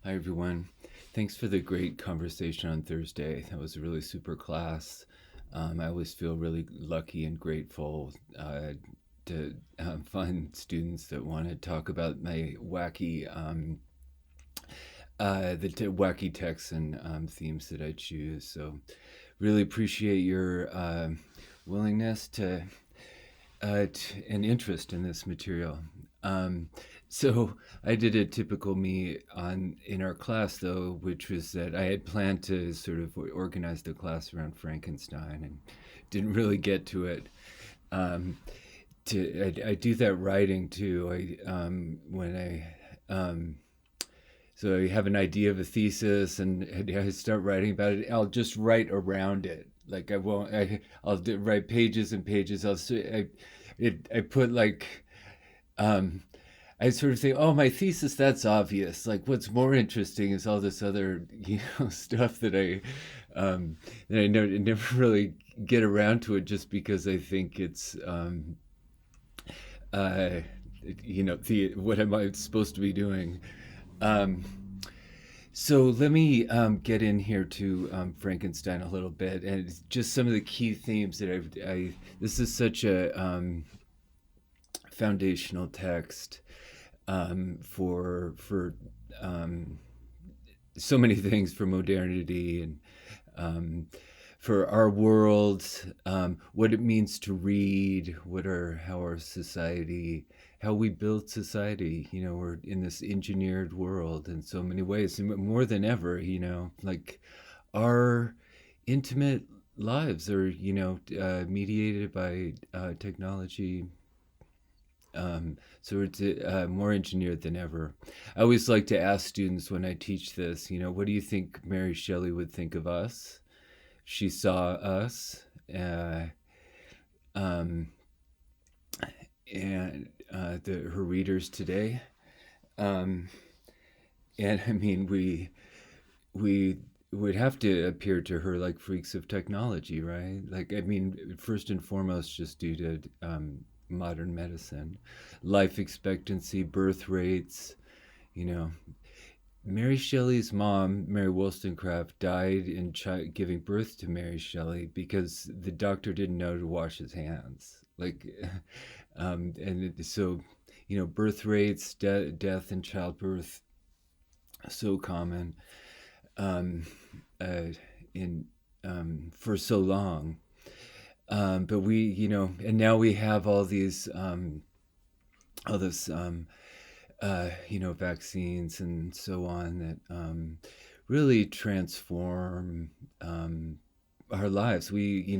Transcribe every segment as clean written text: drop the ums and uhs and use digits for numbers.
Hi, everyone. Thanks for the great conversation on Thursday. That was a really super class. I always feel really lucky and grateful to find students that want to talk about my wacky texts and themes that I choose. So, really appreciate your willingness and interest in this material. Um, so I did a typical me on in our class though, which was that I had planned to sort of organize the class around Frankenstein and didn't really get to it. Um, I do that writing too. So I have an idea of a thesis and I start writing about it. I'll just write around it. Like I won't. Write pages and pages. I put like um, I sort of think, oh, my thesis, that's obvious. Like, what's more interesting is all this other, stuff um, that I never really get around to it just because I think it's, uh, what am I supposed to be doing? Um, so let me get in here to Frankenstein a little bit and just some of the key themes that this is such a foundational text for um, so many things for modernity and um, for our world, what it means to read, how our society, how we build society. We're in this engineered world in so many ways, and more than ever, like our intimate lives are, mediated by technology, so it's more engineered than ever. I always like to ask students when I teach this, what do you think Mary Shelley would think of us? She saw us, um, and her readers today. Um, and I mean, we would have to appear to her like freaks of technology, right? Like, I mean, first and foremost, just due to modern medicine, life expectancy, birth rates. You know, Mary Shelley's mom, Mary Wollstonecraft, died in giving birth to Mary Shelley because the doctor didn't know to wash his hands. Like, so, birth rates, death and childbirth, so common um, uh, in for so long. But and now we have all this, vaccines and so on that really transform our lives. We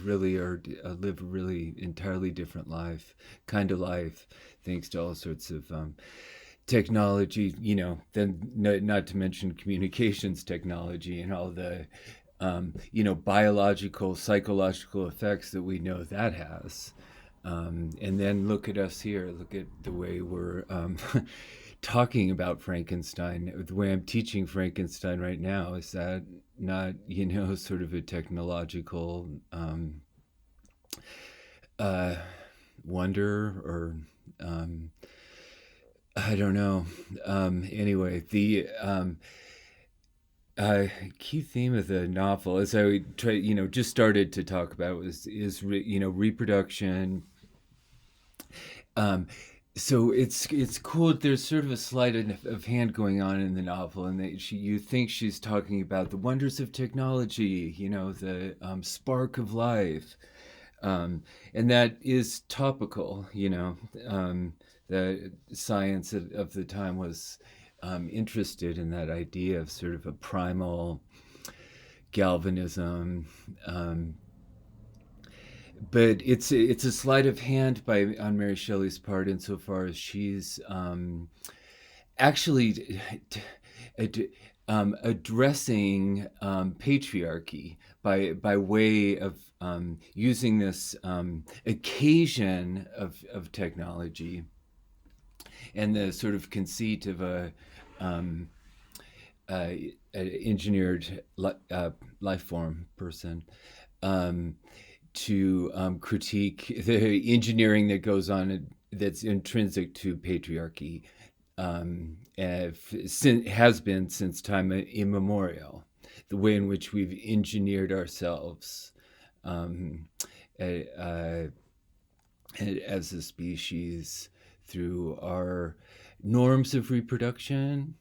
really live a really entirely different life, thanks to all sorts of technology. Then not to mention communications technology and all the biological, psychological effects that we know that has. And then look at us here. Look at the way we're talking about Frankenstein. The way I'm teaching Frankenstein right now, is that not, sort of a technological uh, wonder or I don't know. Anyway, the uh, key theme of the novel, as I try, just started to talk about, reproduction. Um, so it's cool. There's sort of a sleight of hand going on in the novel, and you think she's talking about the wonders of technology, the spark of life, and that is topical. The science of the time was interested in that idea of sort of a primal galvanism. But it's a sleight of hand on Mary Shelley's part insofar as she's actually addressing patriarchy by way of using this occasion of technology and the sort of conceit of um, engineered life form person, um, to critique the engineering that goes on, that's intrinsic to patriarchy, has been since time immemorial. The way in which we've engineered ourselves um, uh, as a species through our norms of reproduction.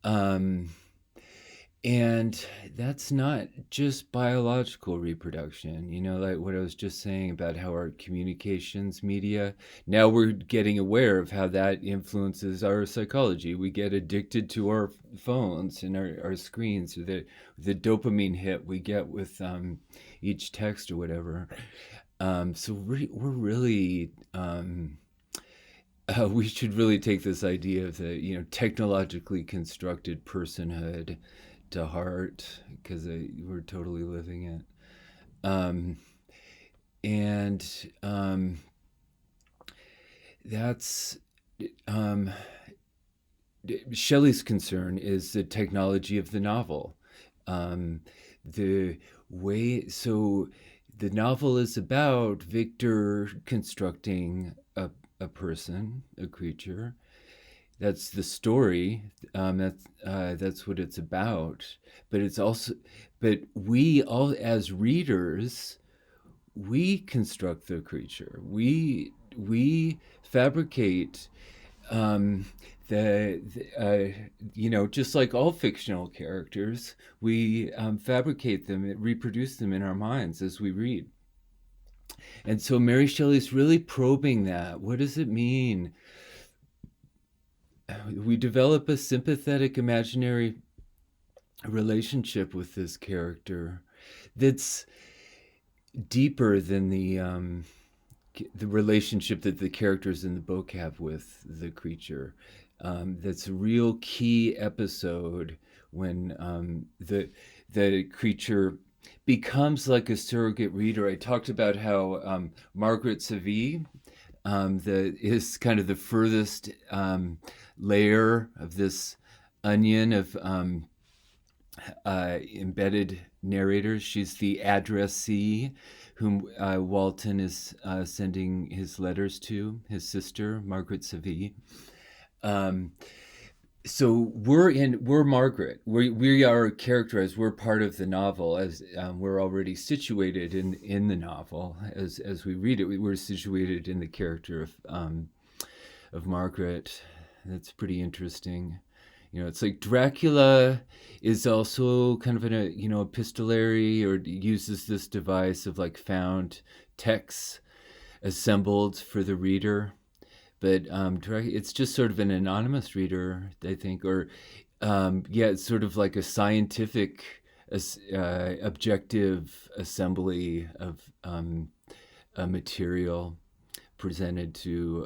Um, and that's not just biological reproduction, like what I was just saying about how our communications media, now we're getting aware of how that influences our psychology. We get addicted to our phones and our screens, or the dopamine hit we get with each text or whatever. So we're really we should really take this idea of the technologically constructed personhood to heart, because we're totally living it. Um, and that's um, Shelley's concern is the technology of the novel. Um, the way so the novel is about Victor constructing a person, a creature. That's the story. That's what it's about. But it's also, but we all as readers, we construct the creature. We fabricate um, just like all fictional characters, we fabricate them, reproduce them in our minds as we read. And so Mary Shelley's really probing that. What does it mean? We develop a sympathetic imaginary relationship with this character that's deeper than the relationship that the characters in the book have with the creature. That's a real key episode when the creature becomes like a surrogate reader. I talked about how Margaret Savy, is kind of the furthest layer of this onion of embedded narrators. She's the addressee whom Walton is sending his letters to, his sister, Margaret Savy. So we're Margaret. We are characterized. We're part of the novel, as we're already situated in the novel as we read it. We're situated in the character of Margaret. That's pretty interesting. It's like Dracula is also kind of an epistolary, or uses this device of like found texts assembled for the reader. But it's just sort of an anonymous reader, I think, or it's sort of like a scientific, objective assembly of a material presented to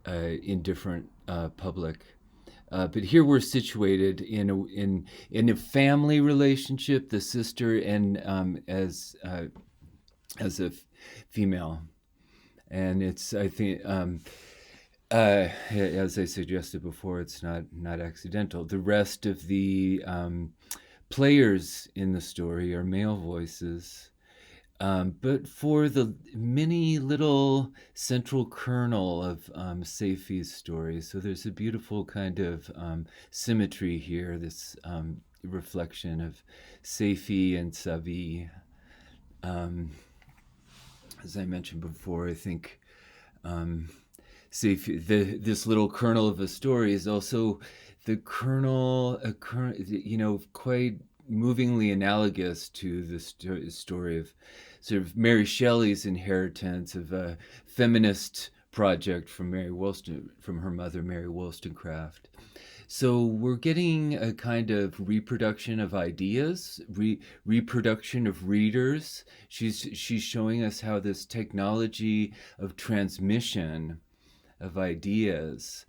indifferent public. But here we're situated in a family relationship, the sister and as a female. And it's, I think, as I suggested before, it's not accidental. The rest of the players in the story are male voices. But for the mini little central kernel of Safy's story, so there's a beautiful kind of symmetry here, this reflection of Safy and Savy. As I mentioned before, I think this little kernel of a story is also the kernel, quite movingly analogous to the story of sort of Mary Shelley's inheritance of a feminist project from her mother, Mary Wollstonecraft. So we're getting a kind of reproduction of ideas, reproduction of readers. She's showing us how this technology of transmission of ideas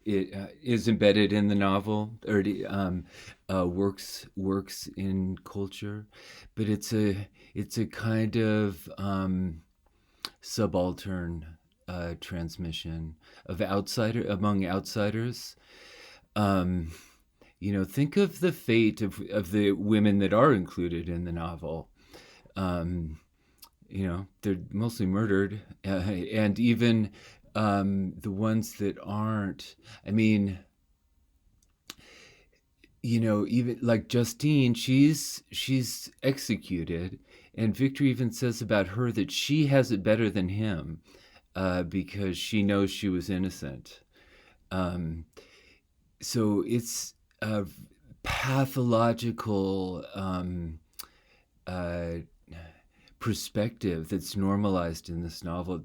it is embedded in the novel, or works in culture, but it's a kind of subaltern transmission of among outsiders. Think of the fate of the women that are included in the novel. they're mostly murdered, and even the ones that aren't. I mean, even like Justine, she's executed, and Victor even says about her that she has it better than him, because she knows she was innocent. Um, so it's a pathological uh, perspective that's normalized in this novel.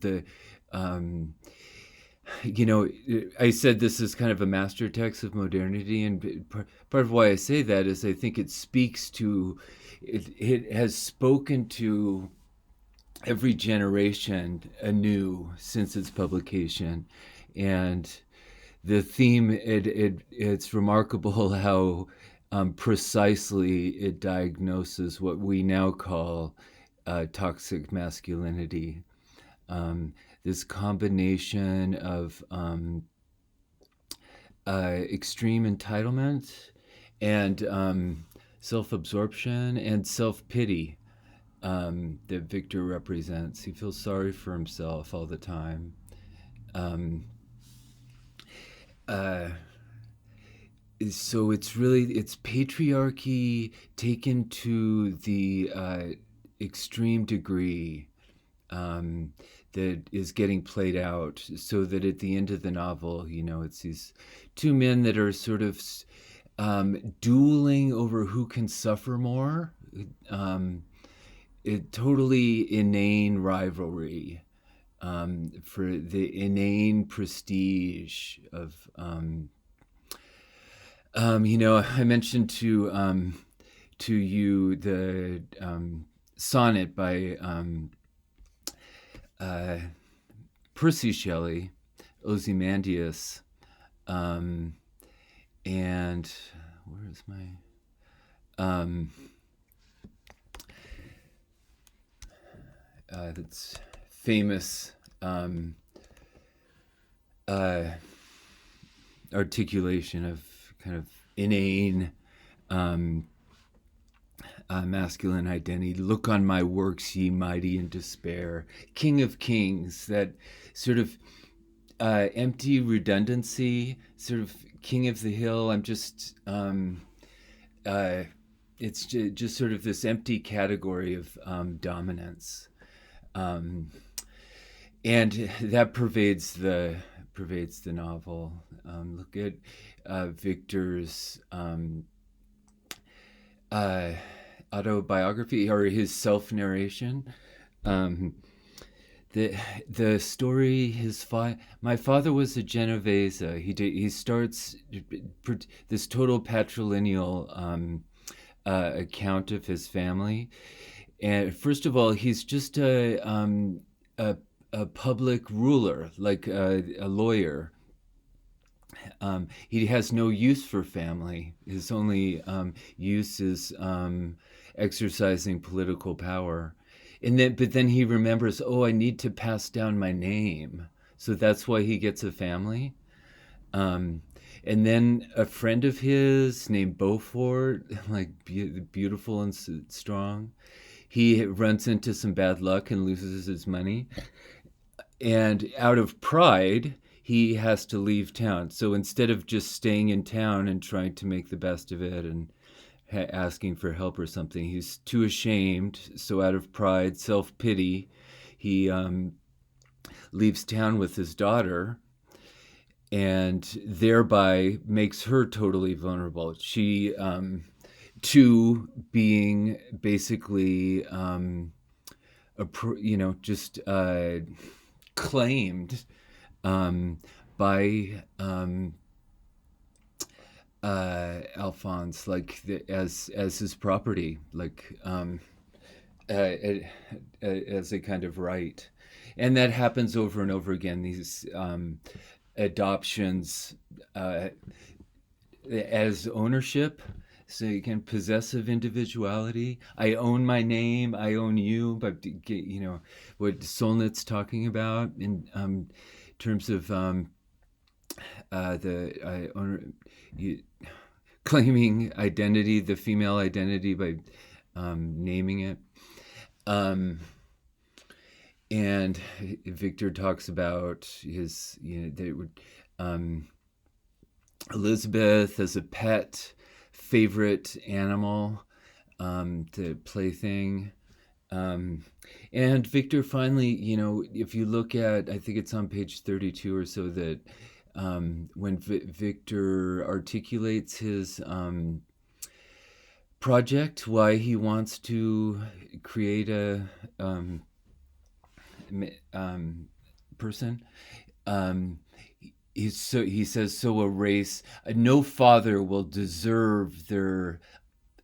Um, I said this is kind of a master text of modernity, and part of why I say that is I think it speaks to, it has spoken to every generation anew since its publication, and the theme, it's remarkable how precisely it diagnoses what we now call toxic masculinity. Um, this combination of extreme entitlement and self-absorption and self-pity that Victor represents. He feels sorry for himself all the time. Um, uh, so it's patriarchy taken to the extreme degree, um, that is getting played out, so that at the end of the novel, it's these two men that are sort of dueling over who can suffer more. Um, totally inane rivalry for the inane prestige of. I mentioned to you the sonnet by uh, Percy Shelley, Ozymandias, um, and where is my that's famous uh, articulation of kind of inane masculine identity. Look on my works, ye mighty in despair. King of kings, that sort of empty redundancy, sort of king of the hill. I'm just, it's just sort of this empty category of dominance. And that pervades the novel. Look at Victor's autobiography, or his self-narration. Um, the story, my father was a Genovese. He starts this total patrilineal account of his family, and first of all, he's just a, a public ruler, like a lawyer. He has no use for family. His only use is exercising political power. But then he remembers, oh, I need to pass down my name. So that's why he gets a family. Um, and then a friend of his named Beaufort, like beautiful and strong, he runs into some bad luck and loses his money. And out of pride, he has to leave town. So instead of just staying in town and trying to make the best of it and asking for help or something, he's too ashamed. So out of pride, self-pity, he leaves town with his daughter, and thereby makes her totally vulnerable. She, to being basically, just claimed by Alphonse, like as his property, like as a kind of right, and that happens over and over again. These adoptions as ownership. So again, possessive individuality. I own my name. I own you. But what Solnit's talking about in terms of the owner, claiming identity, the female identity by naming it. And Victor talks about his, they would, um, Elizabeth as a pet, favorite animal, the plaything. Um, and Victor finally, if you look at, I think it's on page 32 or so, that when Victor articulates his project, why he wants to create a um, person, um, he says, so a race, no father will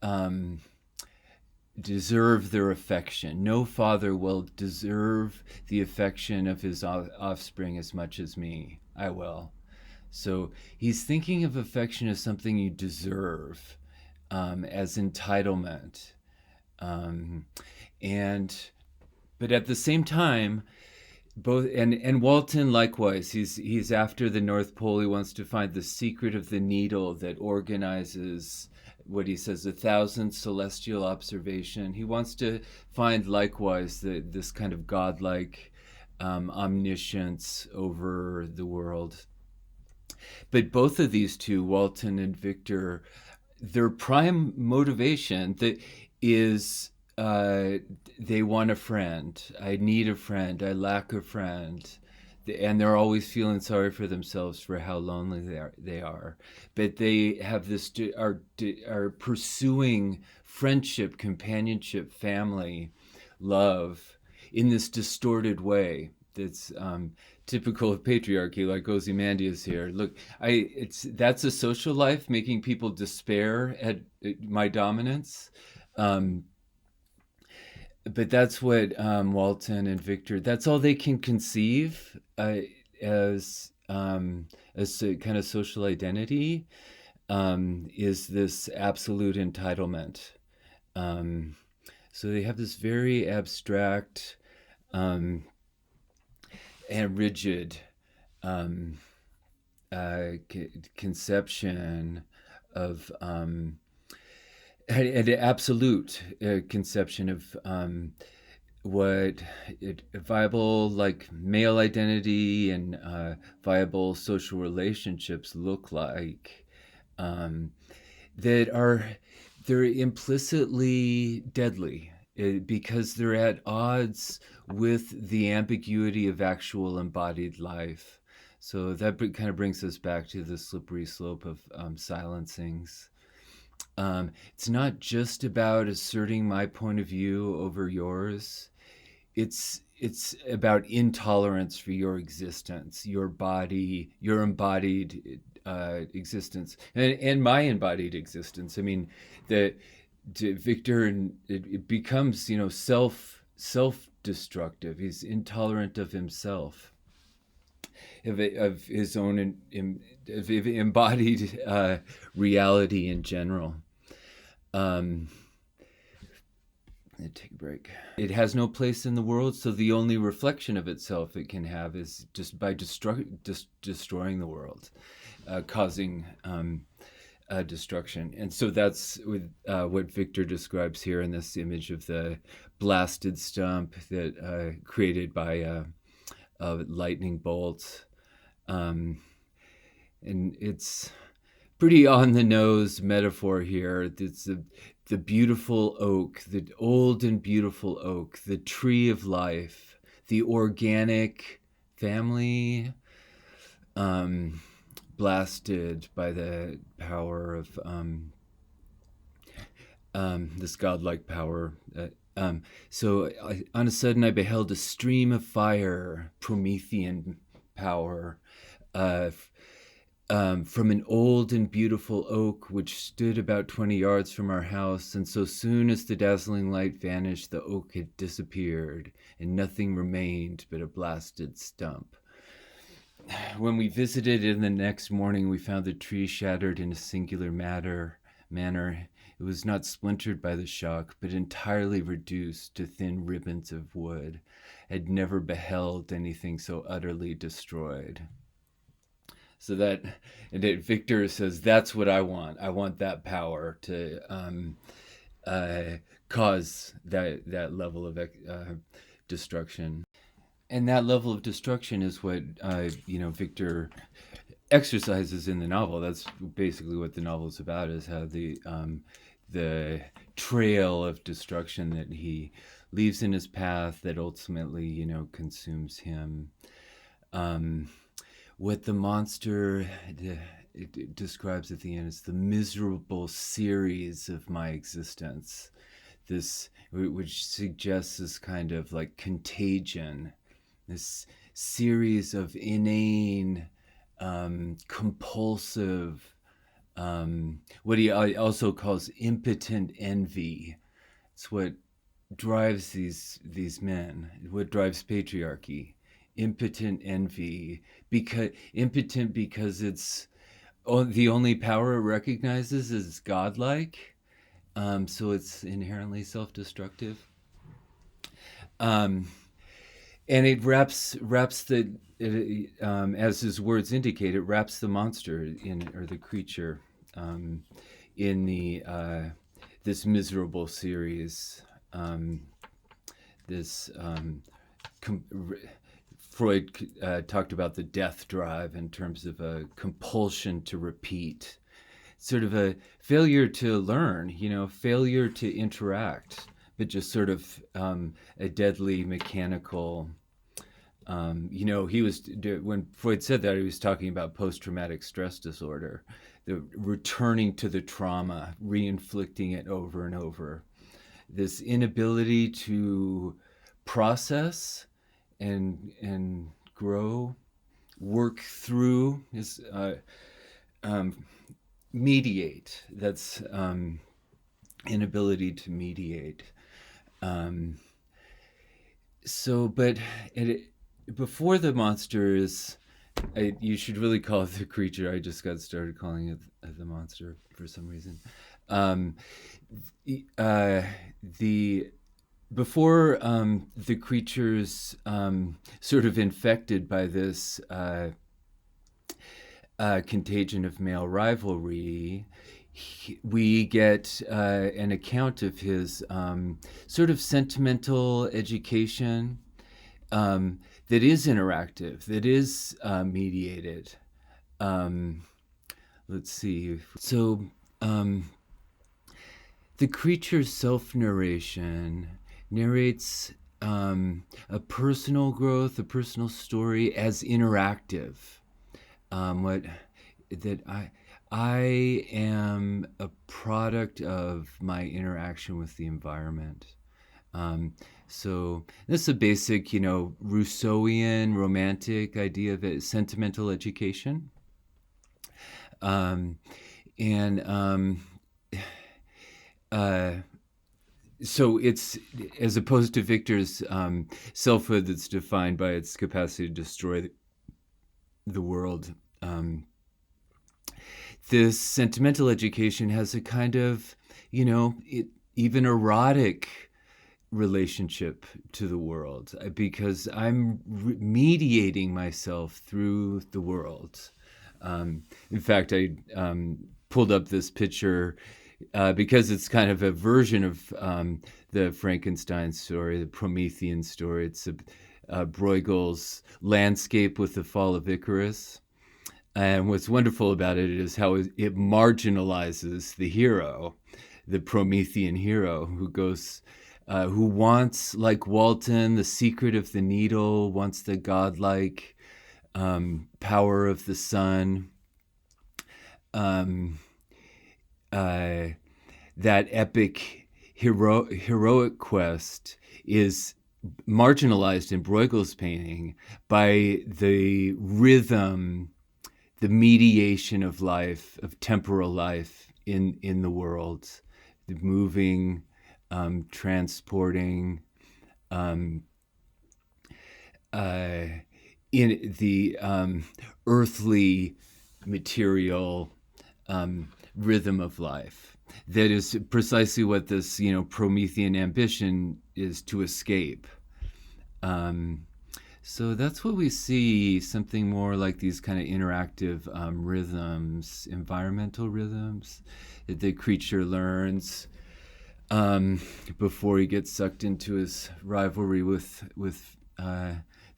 um, deserve their affection. No father will deserve the affection of his offspring as much as me. I will. So he's thinking of affection as something you deserve, as entitlement. Um, and but at the same time, both and Walton likewise, he's after the North Pole. He wants to find the secret of the needle that organizes what he says 1,000 celestial observation. He wants to find likewise this kind of godlike omniscience over the world. But both of these two, Walton and Victor, their prime motivation that is they want a friend. I need a friend. I lack a friend. And they're always feeling sorry for themselves for how lonely they are. But they have this are pursuing friendship, companionship, family, love in this distorted way that's typical of patriarchy, like Ozymandias here. Look, that's a social life making people despair at my dominance. Um, but that's what Walton and Victor. That's all they can conceive as a kind of social identity, is this absolute entitlement. Um, so they have this very abstract um, and rigid um, conception of an absolute conception of what viable like male identity and viable social relationships look like, um, that are they're implicitly deadly because they're at odds with the ambiguity of actual embodied life. So that kind of brings us back to the slippery slope of silencings. It's not just about asserting my point of view over yours. It's about intolerance for your existence, your body, your embodied existence, and my embodied existence. I mean, the Victor, and it becomes self destructive. He's intolerant of himself, of his own of embodied reality in general. Um, take a break. It has no place in the world, so the only reflection of itself it can have is just by destroying the world, causing destruction. And so that's what Victor describes here in this image of the blasted stump that created by a lightning bolt. And it's pretty on the nose metaphor here. It's the beautiful oak, the old and beautiful oak, the tree of life, the organic family, blasted by the power of this godlike power. On a sudden I beheld a stream of fire, Promethean power, from an old and beautiful oak which stood about 20 yards from our house, and so soon as the dazzling light vanished, the oak had disappeared, and nothing remained but a blasted stump. When we visited it the next morning, we found the tree shattered in a singular manner. It was not splintered by the shock, but entirely reduced to thin ribbons of wood. I had never beheld anything so utterly destroyed. So Victor says, that's what I want. I want that power to cause that level of destruction. and that level of destruction is what Victor exercises in the novel. That's basically what the novel is about: is how the trail of destruction that he leaves in his path that ultimately consumes him. What the monster it describes at the end is the miserable series of my existence. This, which suggests this kind of like contagion, this series of inane, compulsive, what he also calls impotent envy. It's what drives these men, what drives patriarchy. Impotent envy, because it's the only power it recognizes is godlike. So it's inherently self-destructive. And it wraps the as his words indicate, it wraps the monster or the creature in this miserable series. This Freud talked about the death drive in terms of a compulsion to repeat, sort of a failure to learn, failure to interact, but just sort of a deadly mechanical. He was, when Freud said that, he was talking about post-traumatic stress disorder, the returning to the trauma, re-inflicting it over and over. This inability to process and grow, work through, is mediate. That's inability to mediate. But before the monster is, you should really call it the creature. I just got started calling it the monster for some reason. Before the creature's sort of infected by this contagion of male rivalry, we get an account of his sort of sentimental education that is interactive, that is mediated. Let's see. So the creature's self-narration narrates a personal growth, a personal story as interactive. I am a product of my interaction with the environment. So this is a basic, Rousseauian romantic idea of it, sentimental education. So it's, as opposed to Victor's selfhood that's defined by its capacity to destroy the world, this sentimental education has a kind of, even erotic relationship to the world, because I'm mediating myself through the world. In fact, I pulled up this picture because it's kind of a version of the Frankenstein story, the Promethean story. It's Bruegel's landscape with the fall of Icarus. And what's wonderful about it is how it marginalizes the hero, the Promethean hero, who wants, like Walton, the secret of the needle, wants the godlike power of the sun. That epic heroic quest is marginalized in Bruegel's painting by the rhythm, the mediation of life, of temporal life in the world, the moving, transporting, in the earthly material rhythm of life. That is precisely what this, Promethean ambition is, to escape. So that's what we see, something more like these kind of interactive rhythms, environmental rhythms that the creature learns before he gets sucked into his rivalry with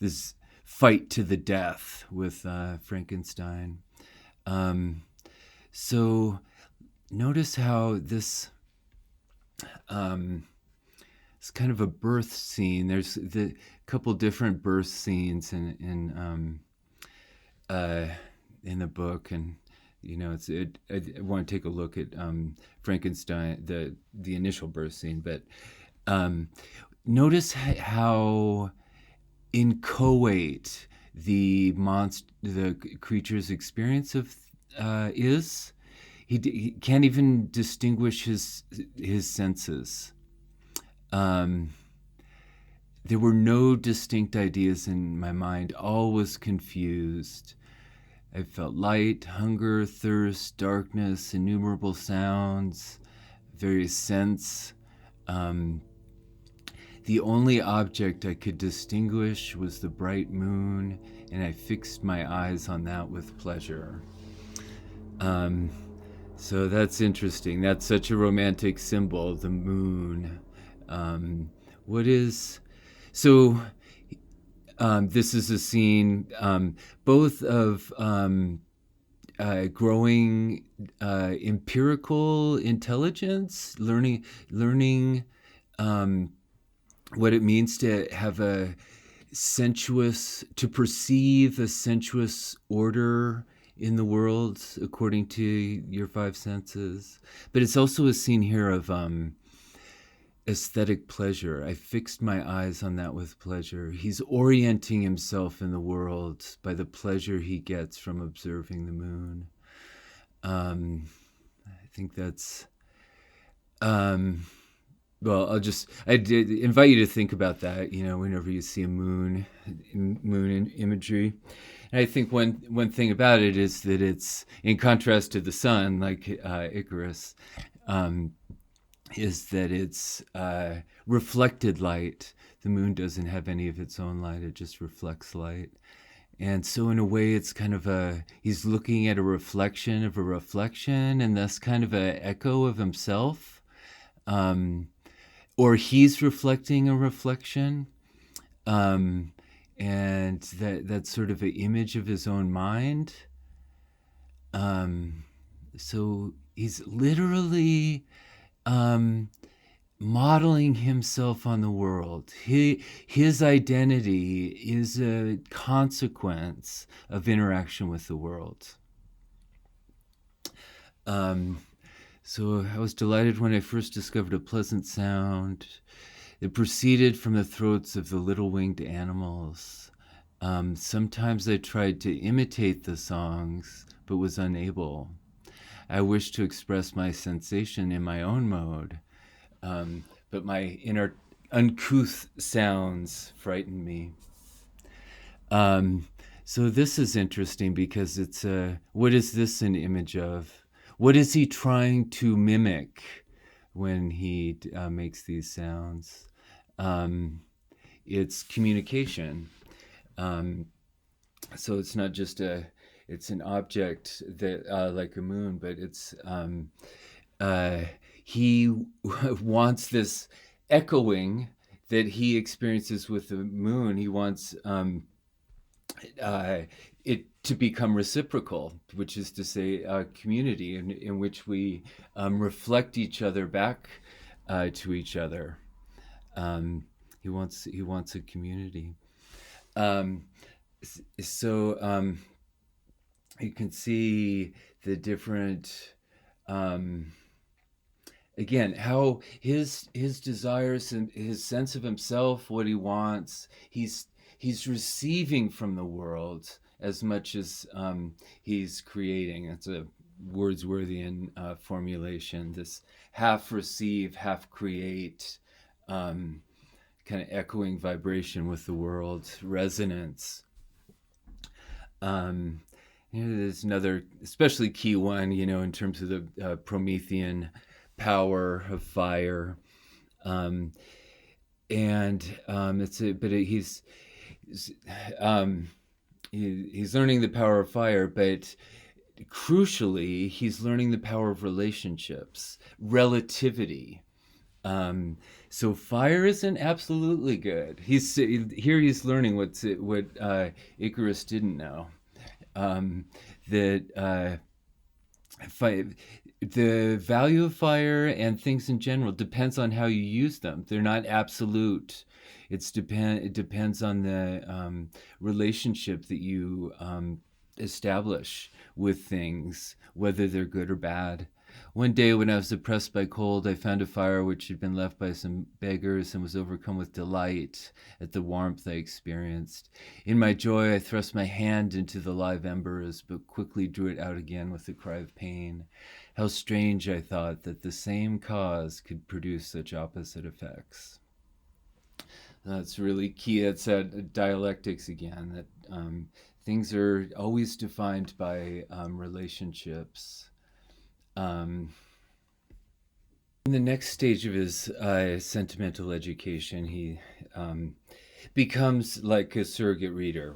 this fight to the death with Frankenstein. So notice how this it's kind of a birth scene. There's the couple different birth scenes in the book, and I want to take a look at Frankenstein, the initial birth scene, but notice how inchoate the creature's experience of is. He can't even distinguish his senses. There were no distinct ideas in my mind. All was confused. I felt light, hunger, thirst, darkness, innumerable sounds, various scents. The only object I could distinguish was the bright moon, and I fixed my eyes on that with pleasure. So that's interesting. That's such a romantic symbol, the moon. This is a scene both of growing empirical intelligence, learning what it means to have to perceive a sensuous order in the world according to your five senses. But it's also a scene here of aesthetic pleasure. I fixed my eyes on that with pleasure. He's orienting himself in the world by the pleasure he gets from observing the moon. I think that's I'd invite you to think about that, whenever you see a moon imagery. And I think one thing about it is that it's in contrast to the sun, like Icarus, is that it's reflected light. The moon doesn't have any of its own light. It just reflects light. And so in a way, it's kind of he's looking at a reflection of a reflection, and that's kind of an echo of himself. Or he's reflecting a reflection. And that's sort of an image of his own mind. So he's literally modeling himself on the world. His identity is a consequence of interaction with the world. So I was delighted when I first discovered a pleasant sound. It proceeded from the throats of the little winged animals. Sometimes I tried to imitate the songs, but was unable. I wished to express my sensation in my own mode, but my inner uncouth sounds frightened me. So this is interesting because it's what is this an image of? What is he trying to mimic when he makes these sounds? It's communication. So it's not just it's an object that like a moon, but it's he wants this echoing that he experiences with the moon. He wants it to become reciprocal, which is to say a community in which we reflect each other back to each other. He wants a community. So you can see the different again, how his desires and his sense of himself, what he wants, he's receiving from the world as much as he's creating. That's a Wordsworthian formulation, this half receive, half create, kind of echoing vibration with the world, resonance. There's another especially key one, in terms of the Promethean power of fire. He's learning the power of fire, but crucially, he's learning the power of relationships, relativity. Um, so fire isn't absolutely good. He's learning what Icarus didn't know. Um, that fi- the value of fire and things in general depends on how you use them. They're not absolute. It depends on the relationship that you establish with things, whether they're good or bad. One day, when I was oppressed by cold, I found a fire which had been left by some beggars and was overcome with delight at the warmth I experienced. In my joy, I thrust my hand into the live embers, but quickly drew it out again with a cry of pain. How strange, I thought, that the same cause could produce such opposite effects. That's really key. It's dialectics again, that things are always defined by relationships. Um, in the next stage of his sentimental education, he um, becomes like a surrogate reader.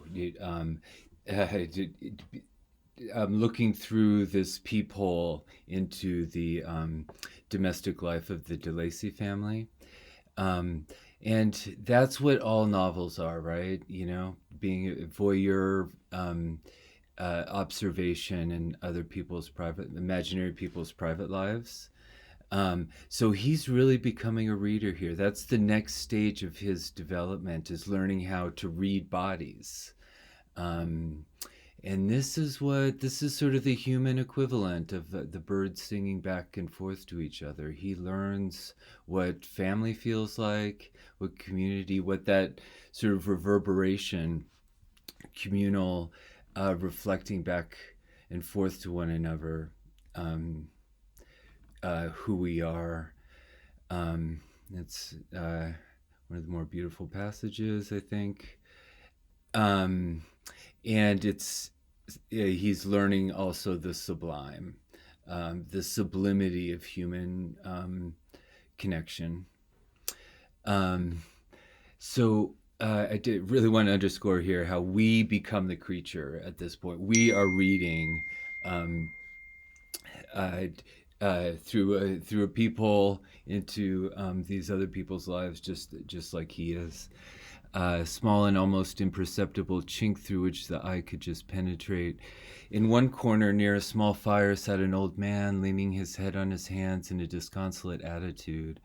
Uh, looking through this peephole into the domestic life of the DeLacy family. Um, and that's what all novels are, right? You know, being a voyeur, observation in other people's imaginary people's private lives. So he's really becoming a reader here. That's the next stage of his development, is learning how to read bodies. Um, and this is sort of the human equivalent of the birds singing back and forth to each other. He learns what family feels like, what community, what that sort of reverberation, communal, reflecting back and forth to one another, um, who we are. It's one of the more beautiful passages, I think. Um, and he's learning also the sublime, the sublimity of human connection. Um, so I did really want to underscore here how we become the creature at this point. We are reading um, uh, through a peephole into these other people's lives, just like he is. A small and almost imperceptible chink through which the eye could just penetrate. In one corner, near a small fire, sat an old man, leaning his head on his hands in a disconsolate attitude.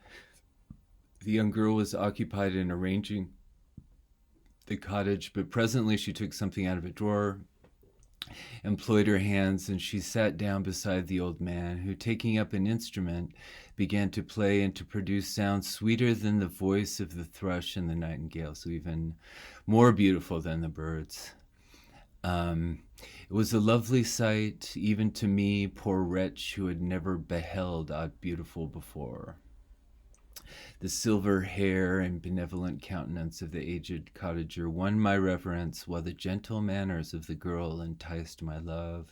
The young girl was occupied in arranging the cottage, but presently she took something out of a drawer, employed her hands, and she sat down beside the old man, who, taking up an instrument, began to play and to produce sounds sweeter than the voice of the thrush and the nightingale, so even more beautiful than the birds. It was a lovely sight, even to me, poor wretch who had never beheld aught beautiful before. The silver hair and benevolent countenance of the aged cottager won my reverence, while the gentle manners of the girl enticed my love.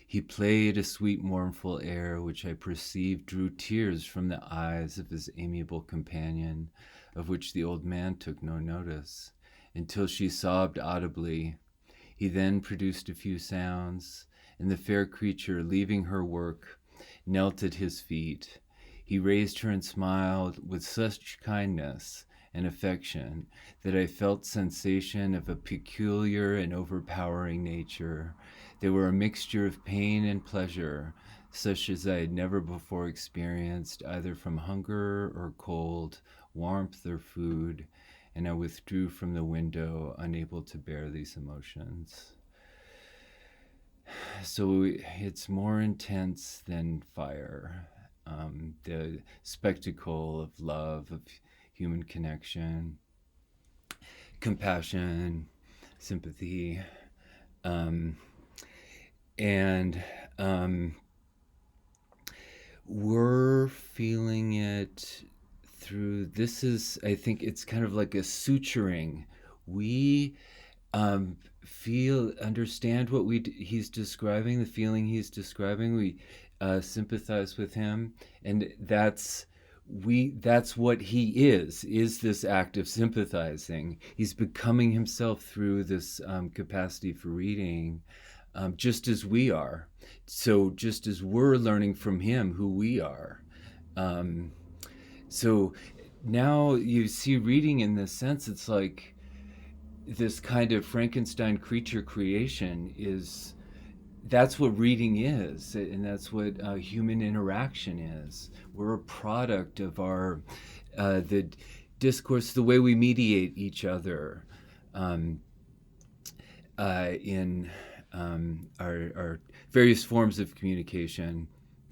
He played a sweet mournful air, which I perceived drew tears from the eyes of his amiable companion, of which the old man took no notice, until she sobbed audibly. He then produced a few sounds, and the fair creature, leaving her work, knelt at his feet. He raised her and smiled with such kindness and affection that I felt sensation of a peculiar and overpowering nature. They were a mixture of pain and pleasure, such as I had never before experienced, either from hunger or cold, warmth or food, and I withdrew from the window, unable to bear these emotions. So it's more intense than fire. The spectacle of love, of human connection, compassion, sympathy, um, and we're feeling it through. This is, I think, it's kind of like a suturing. We understand what he's describing, the feeling he's describing. We sympathize with him, and that's what he is this act of sympathizing. He's becoming himself through this capacity for reading, just as we are. So just as we're learning from him who we are. Um, So now you see reading in this sense, it's like this kind of Frankenstein creature creation is that's what reading is, and that's what human interaction is. We're a product of our the discourse, the way we mediate each other um, in our various forms of communication,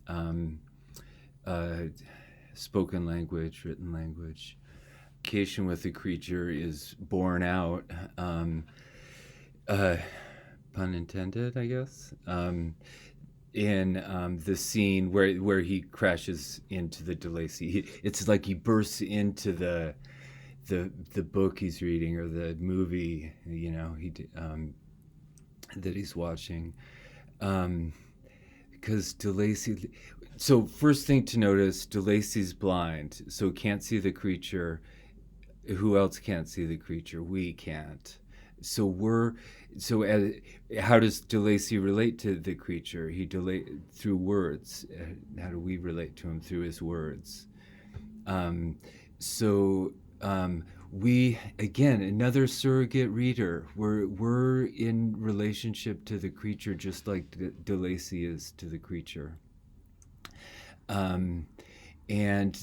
um, uh, spoken language, written language. Communication with the creature is borne out. Uh, Pun intended, I guess. In the scene where he crashes into the DeLacy, it's like he bursts into the book he's reading or the movie, that he's watching. Um, because DeLacy. So first thing to notice, DeLacy's blind, so can't see the creature. Who else can't see the creature? We can't. So we're so as, how does DeLacy relate to the creature? He through words. How do we relate to him? Through his words. Um, so we again another surrogate reader. We're in relationship to the creature just like DeLacy is to the creature. Um, and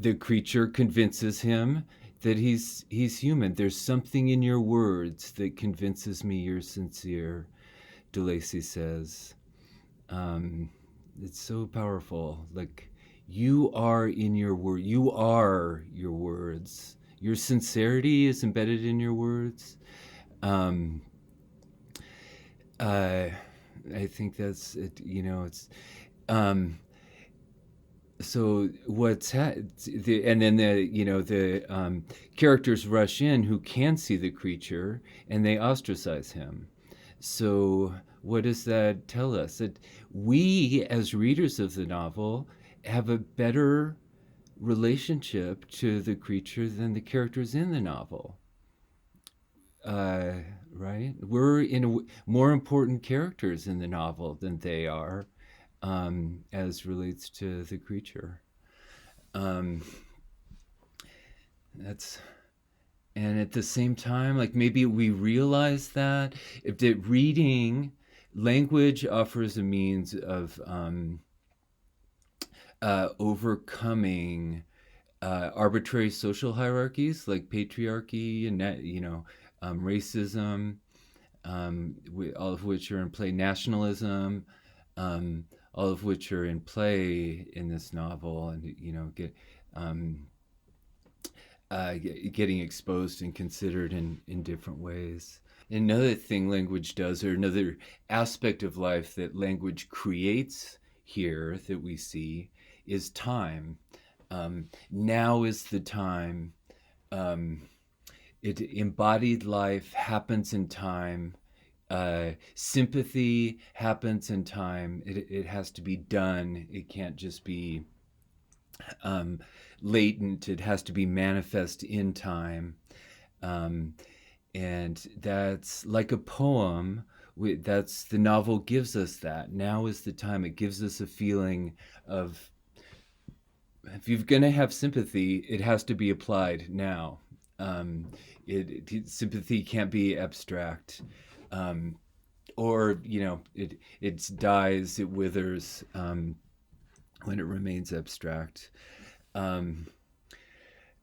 the creature convinces him that he's human. There's something in your words that convinces me you're sincere, DeLacy says. um, it's so powerful. Like, you are in your word. You are your words. Your sincerity is embedded in your words. um, uh, I think that's it. It's um, so and then the characters rush in who can see the creature, and they ostracize him. So what does that tell us? That we as readers of the novel have a better relationship to the creature than the characters in the novel. uh, right, we're more important characters in the novel than they are, as relates to the creature. Um, that's and at the same time, like, maybe we realize that if that reading language offers a means of overcoming arbitrary social hierarchies like patriarchy and racism, all of which are in play, nationalism, all of which are in play in this novel, and um, getting exposed and considered in different ways. Another thing language does, or another aspect of life that language creates here that we see, is time. Now is the time. Um, embodied life happens in time. Sympathy happens in time. It has to be done. It can't just be um, latent. It has to be manifest in time. Um, and that's like a poem. That's the novel gives us that. Now is the time. It gives us a feeling of, if you're going to have sympathy, it has to be applied now. Um, sympathy can't be abstract, um, or it dies, it withers when it remains abstract. Um,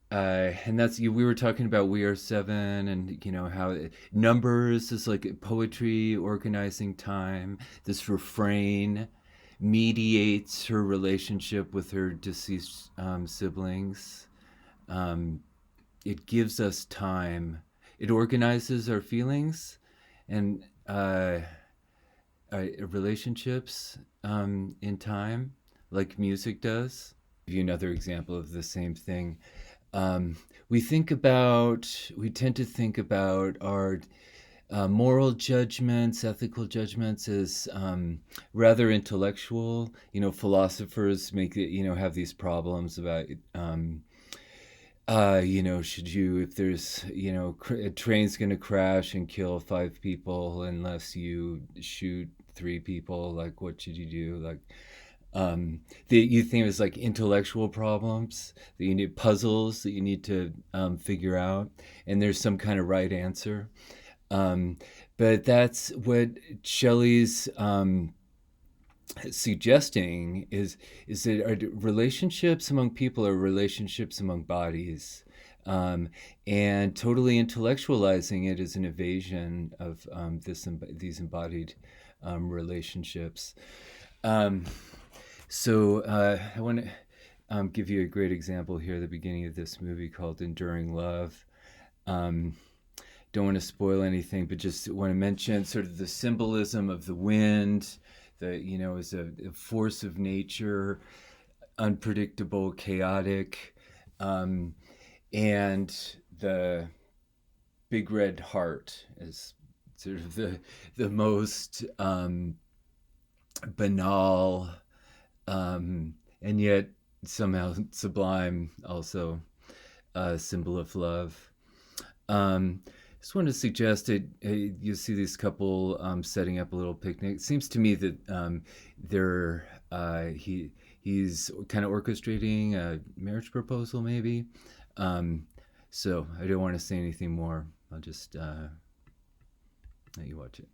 and that's we were talking about We Are Seven, and how numbers is like poetry organizing time. This refrain mediates her relationship with her deceased siblings. Um, it gives us time. It organizes our feelings and relationships in time, like music does. I'll give you another example of the same thing. Um, we tend to think about our moral judgments, ethical judgments as rather intellectual. Philosophers have these problems about should you, if there's, a train's going to crash and kill 5 people unless you shoot 3 people, like, what should you do? Like, that you think is like intellectual problems that you need, puzzles that you need to figure out, and there's some kind of right answer. Um, but that's what Shelley's suggesting is that our relationships among people are relationships among bodies, um, and totally intellectualizing it is an evasion of these embodied relationships. Um, I want to give you a great example here at the beginning of this movie called Enduring Love. Um, don't want to spoil anything, but just want to mention sort of the symbolism of the wind, is a force of nature, unpredictable, chaotic, um, and the big red heart is sort of the most banal, and yet somehow sublime, also a symbol of love. Just want to suggest that you see this couple setting up a little picnic. It seems to me that they're he's kind of orchestrating a marriage proposal, maybe. So I don't want to say anything more. I'll just let you watch it.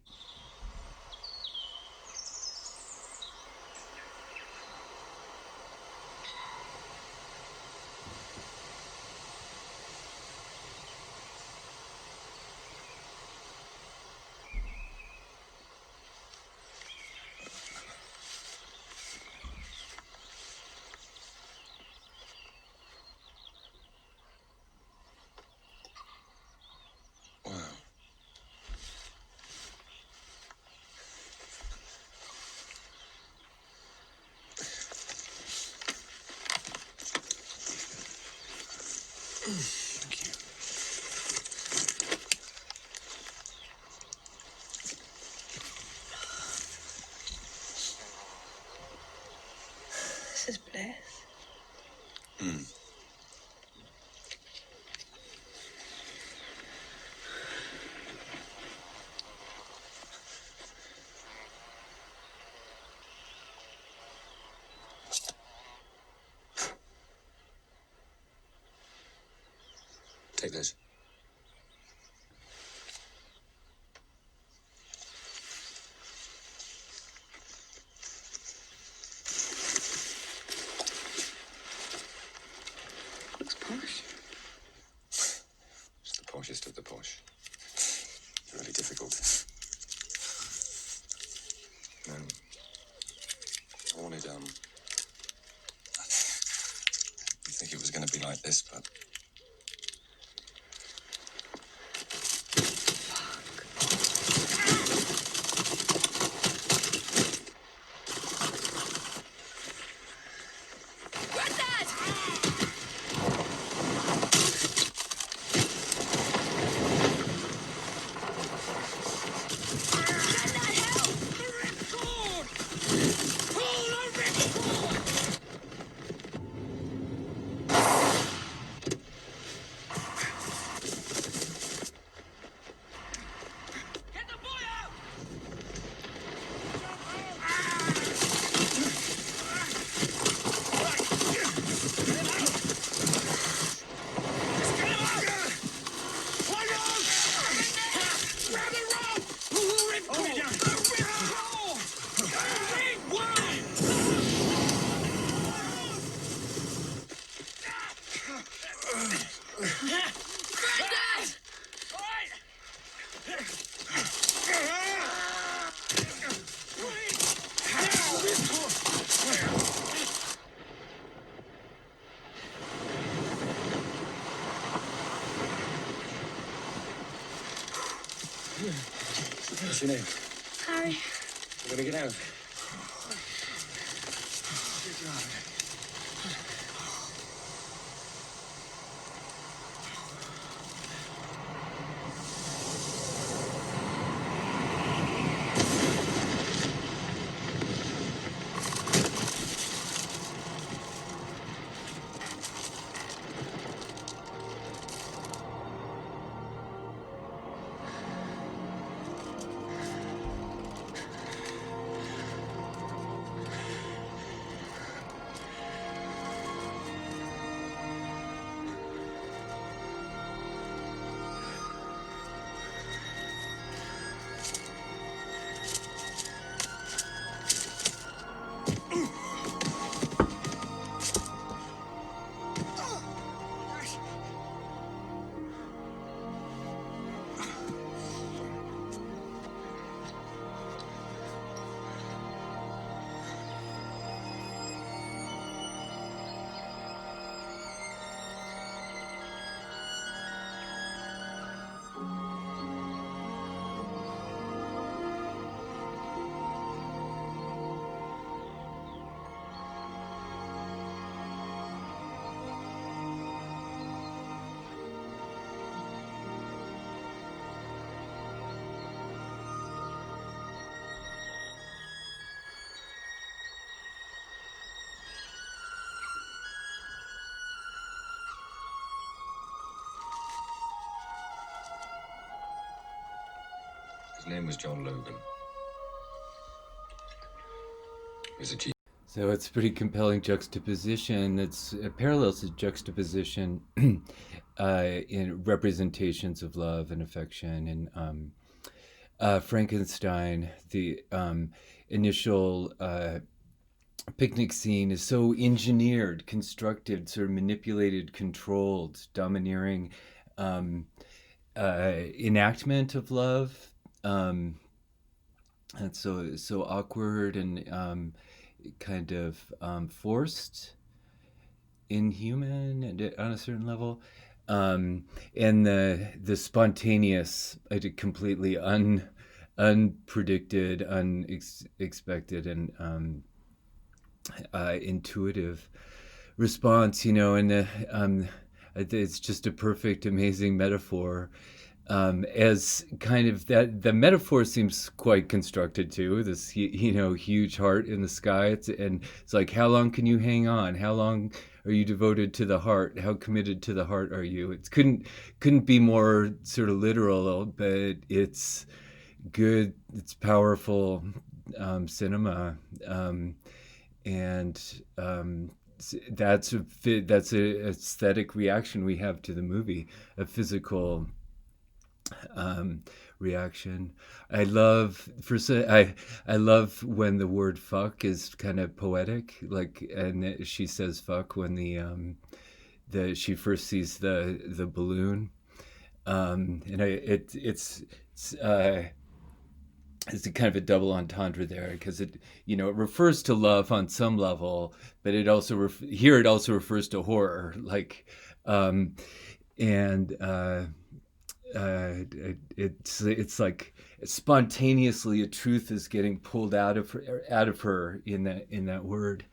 Thank you. This is bliss. Take this. Looks posh. It's the poshest of the posh. It's really difficult. I wanted, you think it was going to be like this, but... What's your name? Harry. We're going to get out. His name was John Logan. He was a chief. So it's pretty compelling juxtaposition. It's parallels to juxtaposition in representations of love and affection. And Frankenstein, the initial picnic scene is so engineered, constructed, sort of manipulated, controlled, domineering enactment of love. And so awkward and kind of forced, inhuman, and on a certain level. And the spontaneous, completely unpredicted, unexpected, and intuitive response, and it's just a perfect, amazing metaphor. As kind of that, the metaphor seems quite constructed too. This, huge heart in the sky. It's like, how long can you hang on? How long are you devoted to the heart? How committed to the heart are you? It couldn't be more sort of literal, but it's good. It's powerful cinema, and that's a aesthetic reaction we have to the movie, a physical reaction. I love I love when the word fuck is kind of poetic, like, and she says fuck when the she first sees the balloon, and it's a kind of a double entendre there, because it refers to love on some level, but it also here it also refers to horror, like, and it's like spontaneously a truth is getting pulled out of her in that word.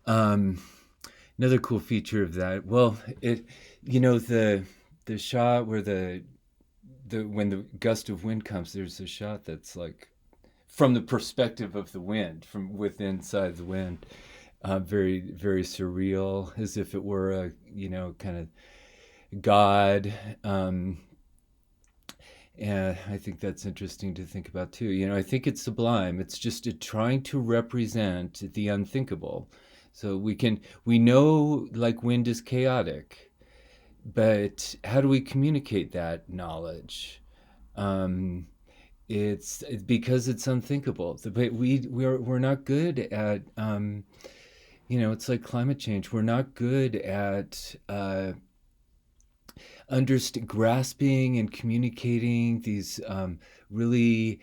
Another cool feature of that, well, the shot where the when the gust of wind comes, there's a shot that's like from the perspective of the wind, from within inside the wind, very, very surreal, as if it were a kind of god. And I think that's interesting to think about too. I think it's sublime. It's just trying to represent the unthinkable. So we know, like, wind is chaotic, but how do we communicate that knowledge? It's because it's unthinkable. But we're not good at it's like climate change. We're not good at grasping and communicating these really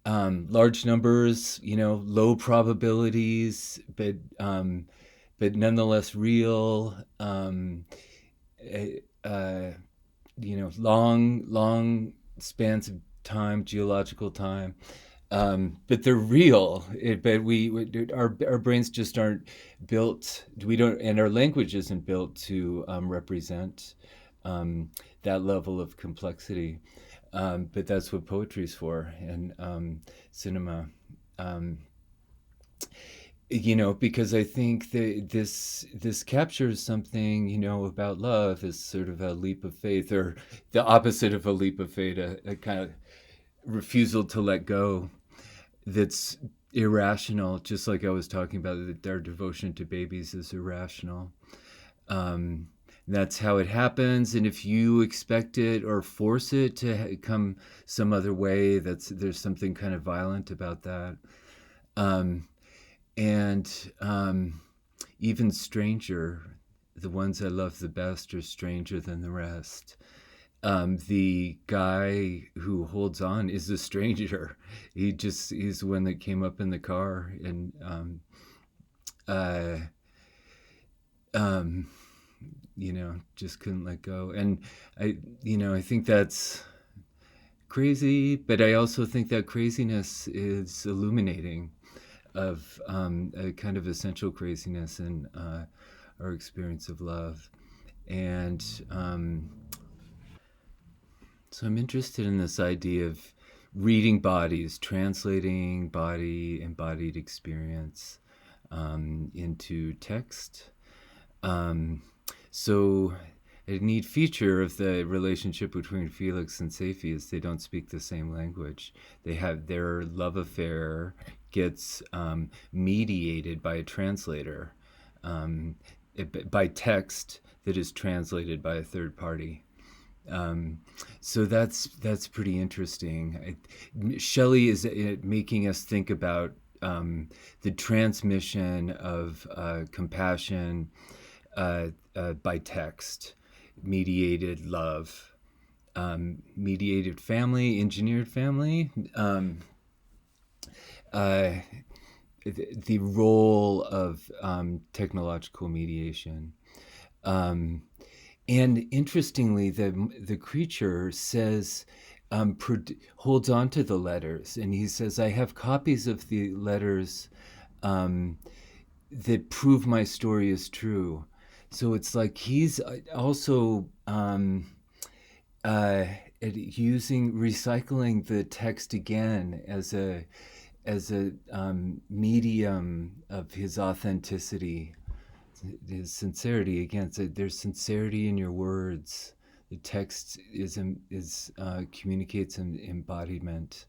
large numbers, low probabilities, but nonetheless real. Uh, long spans of time, geological time. But they're real. But our brains just aren't built. We don't, and our language isn't built to represent that level of complexity. But that's what poetry's for, and cinema. Because I think that this captures something, about love as sort of a leap of faith, or the opposite of a leap of faith, a kind of refusal to let go that's irrational, just like I was talking about, that our devotion to babies is irrational. That's how it happens, and if you expect it or force it to come some other way, there's something kind of violent about that. And even stranger, the ones I love the best are stranger than the rest. The guy who holds on is a stranger. He's the one that came up in the car, and just couldn't let go. And I think that's crazy, but I also think that craziness is illuminating of a kind of essential craziness in our experience of love. And so I'm interested in this idea of reading bodies, translating body, embodied experience into text. So a neat feature of the relationship between Felix and Safie is they don't speak the same language. They have their love affair gets mediated by a translator, um, by text that is translated by a third party. Um, so that's pretty interesting. Shelley is making us think about the transmission of compassion by text, mediated love, mediated family, engineered family. Uh, the role of technological mediation. Um, and interestingly, the creature says, holds on to the letters, and he says, "I have copies of the letters um, that prove my story is true." So it's like he's also uh, recycling the text again as a medium of his authenticity, his sincerity. Again, so there's sincerity in your words. The text is communicates an embodiment.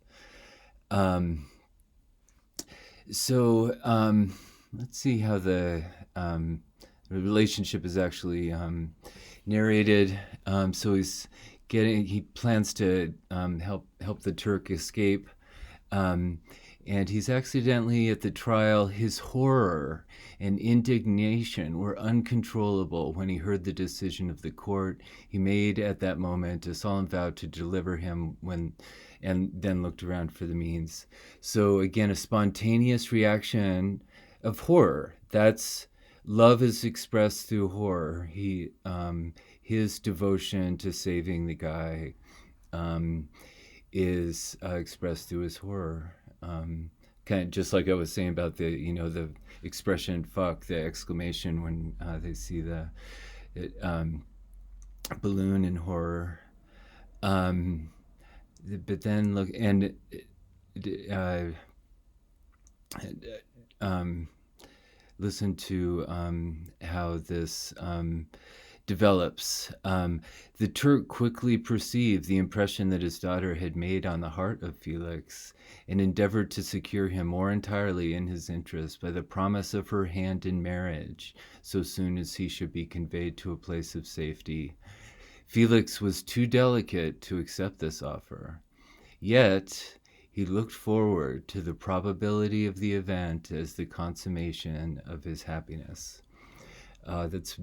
Um, so let's see how the relationship is actually narrated. So he plans to help the Turk escape. Um, and he's accidentally at the trial. His horror and indignation were uncontrollable when he heard the decision of the court. He made at that moment a solemn vow to deliver him and then looked around for the means. So again, a spontaneous reaction of horror. That's love is expressed through horror. His devotion to saving the guy is expressed through his horror. Kind of just like I was saying about the expression "fuck," the exclamation when they see the balloon in horror. But then look and uh, um, listen to how this develops. The Turk quickly perceived the impression that his daughter had made on the heart of Felix and endeavored to secure him more entirely in his interest by the promise of her hand in marriage so soon as he should be conveyed to a place of safety. Felix was too delicate to accept this offer. Yet, he looked forward to the probability of the event as the consummation of his happiness. That's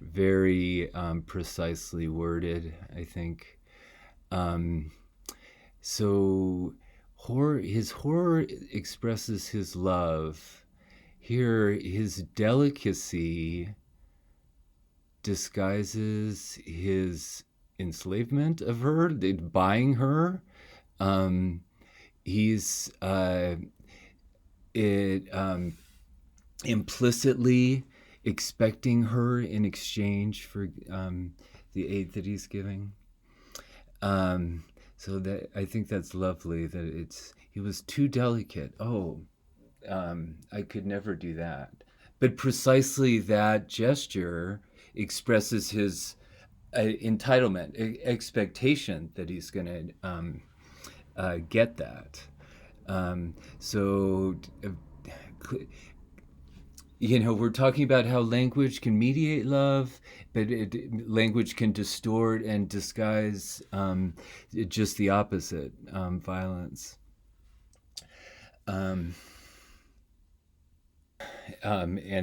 very precisely worded, I think. Um, so his horror expresses his love. Here, his delicacy disguises his enslavement of her, buying her. He's implicitly expecting her in exchange for the aid that he's giving. So that I think that's lovely. That he was too delicate. Oh, I could never do that. But precisely that gesture expresses his entitlement, expectation that he's going to get that. So we're talking about how language can mediate love, but language can distort and disguise just the opposite, violence. And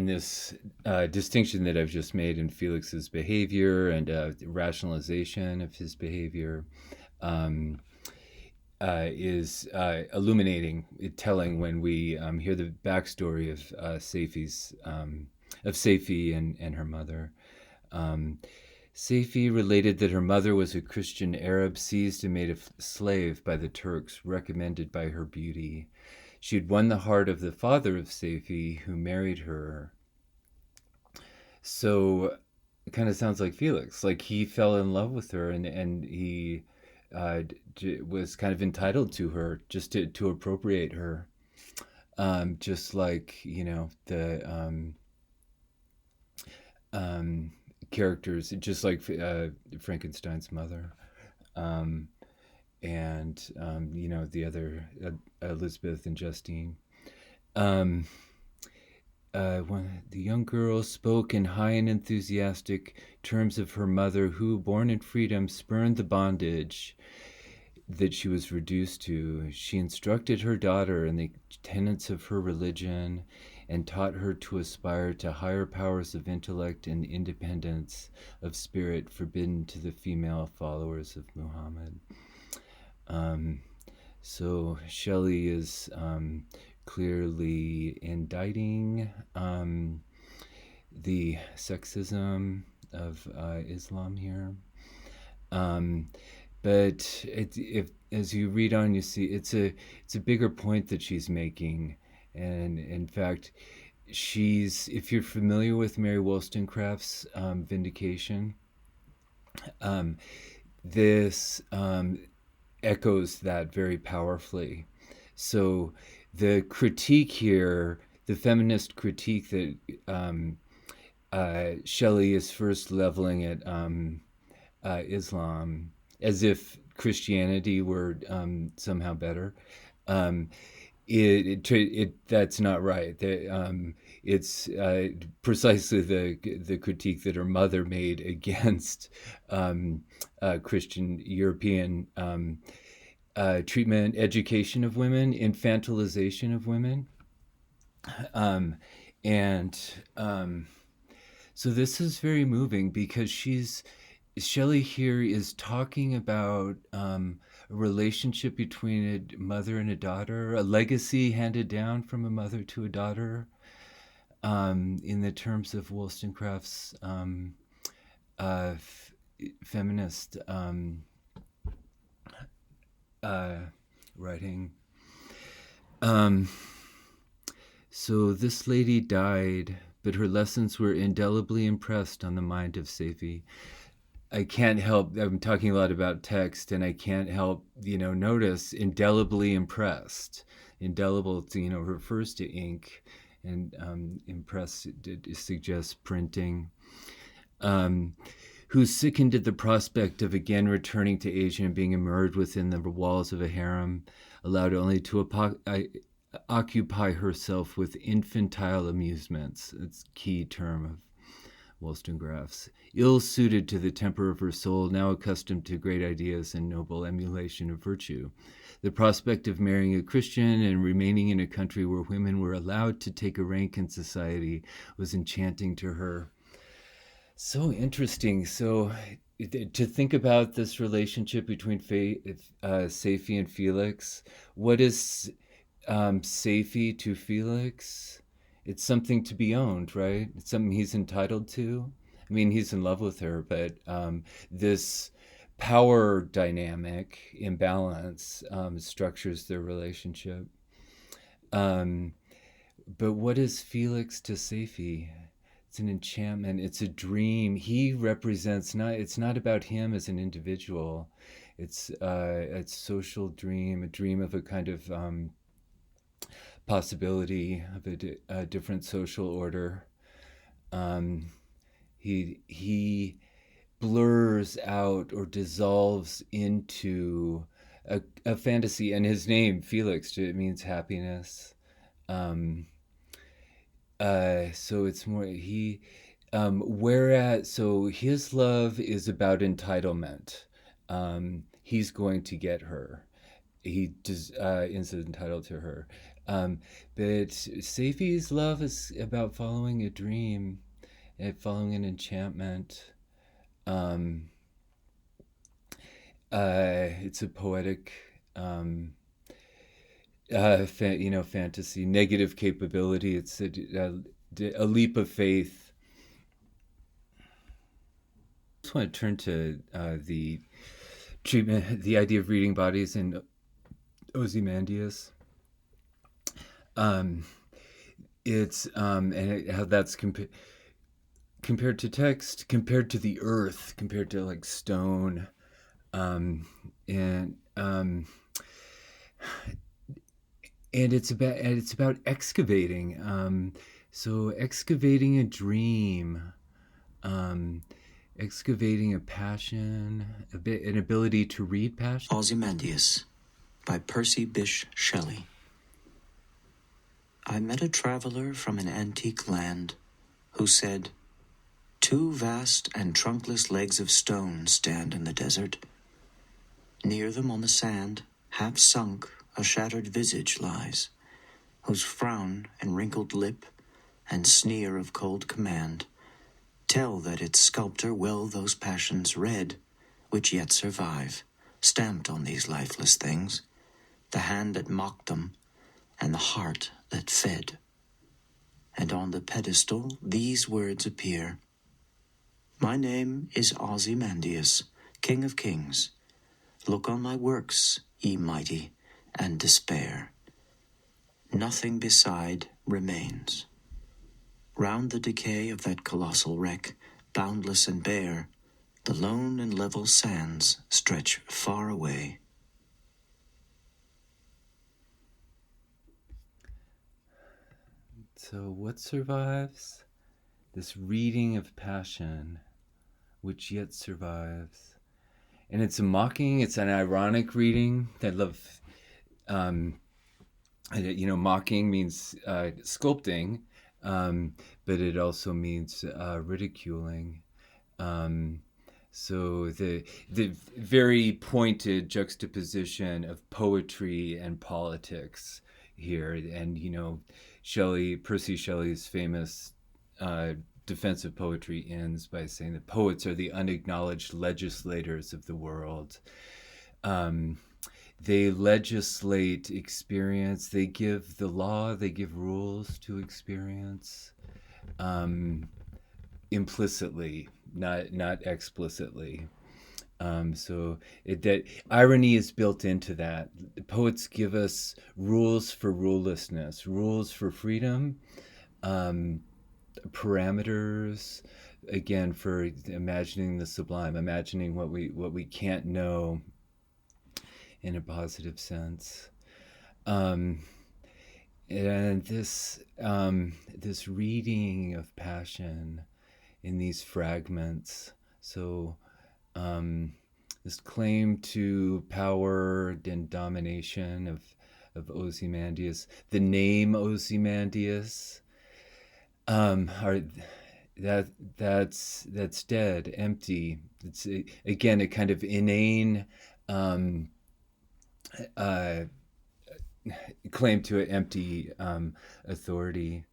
this distinction that I've just made in Felix's behavior and rationalization of his behavior is illuminating, telling when we hear the backstory of Safie and her mother. Safie related that her mother was a Christian Arab seized and made a slave by the Turks, recommended by her beauty. She had won the heart of the father of Safie, who married her. So it kind of sounds like Felix. Like he fell in love with her and he was kind of entitled to her just to appropriate her. Just like, the characters, just like Frankenstein's mother, um, and the other Elizabeth and Justine. Um, when the young girl spoke in high and enthusiastic terms of her mother, who, born in freedom, spurned the bondage that she was reduced to. She instructed her daughter in the tenets of her religion and taught her to aspire to higher powers of intellect and independence of spirit forbidden to the female followers of Muhammad. Um, so Shelley is clearly indicting the sexism of Islam here. Um, but if as you read on, you see it's a bigger point that she's making, and in fact, she's if you're familiar with Mary Wollstonecraft's Vindication, um, this echoes that very powerfully. So the critique here, the feminist critique that Shelley is first leveling at Islam, as if Christianity were somehow better. Um, that's not right. It's precisely the critique that her mother made against Christian European treatment, education of women, infantilization of women, um, and so this is very moving because Shelley here is talking about a relationship between a mother and a daughter, a legacy handed down from a mother to a daughter, in the terms of Wollstonecraft's feminist writing. So this lady died, but her lessons were indelibly impressed on the mind of Saifi. I can't help, I'm talking a lot about text, and I can't help, notice indelibly impressed. Indelible, refers to ink, and impress suggests printing. Who sickened at the prospect of again returning to Asia and being immersed within the walls of a harem, allowed only to occupy herself with infantile amusements. It's a key term of Wollstonecraft's. Ill-suited to the temper of her soul, now accustomed to great ideas and noble emulation of virtue. The prospect of marrying a Christian and remaining in a country where women were allowed to take a rank in society was enchanting to her. So interesting. So to think about this relationship between Saifi and Felix, what is Saifi to Felix? It's something to be owned, right? It's something he's entitled to. I mean, he's in love with her, but this power dynamic imbalance structures their relationship. But what is Felix to Saifi? It's an enchantment. It's a dream. He represents not. It's not about him as an individual. It's a social dream, a dream of a kind of possibility of a different social order. He blurs out or dissolves into a fantasy, and his name Felix, it means happiness. So it's more whereas so his love is about entitlement. He's going to get her. He is entitled to her. But Saifi's love is about following a dream, and following an enchantment. It's a poetic, fantasy, negative capability. It's a leap of faith. I just want to turn to the treatment, the idea of reading bodies in Ozymandias. It's how that's compared to text, compared to the earth, compared to like stone, and it's about excavating. So excavating a dream. Excavating a passion, an ability to read passion. Ozymandias by Percy Bysshe Shelley. I met a traveler from an antique land who said, "Two vast and trunkless legs of stone stand in the desert. Near them on the sand, half sunk, a shattered visage lies, whose frown and wrinkled lip and sneer of cold command tell that its sculptor well those passions read which yet survive, stamped on these lifeless things, the hand that mocked them and the heart that fed. And on the pedestal these words appear: My name is Ozymandias, King of Kings. Look on my works, ye mighty, and despair. Nothing beside remains. Round the decay of that colossal wreck, boundless and bare, the lone and level sands stretch far away. So what survives? This reading of passion, which yet survives. And it's a mocking, it's an ironic reading. I love, mocking means sculpting, but it also means ridiculing. So the very pointed juxtaposition of poetry and politics here, and Percy Shelley's famous defense of poetry ends by saying that poets are the unacknowledged legislators of the world. They legislate experience. They give the law. They give rules to experience. Implicitly, not explicitly. So that irony is built into that. Poets give us rules for rulelessness, rules for freedom, parameters, again, for imagining the sublime, imagining what we can't know in a positive sense. And this reading of passion in these fragments. So this claim to power and domination of Ozymandias, the name Ozymandias, that's dead, empty. It's again a kind of inane claim to an empty authority.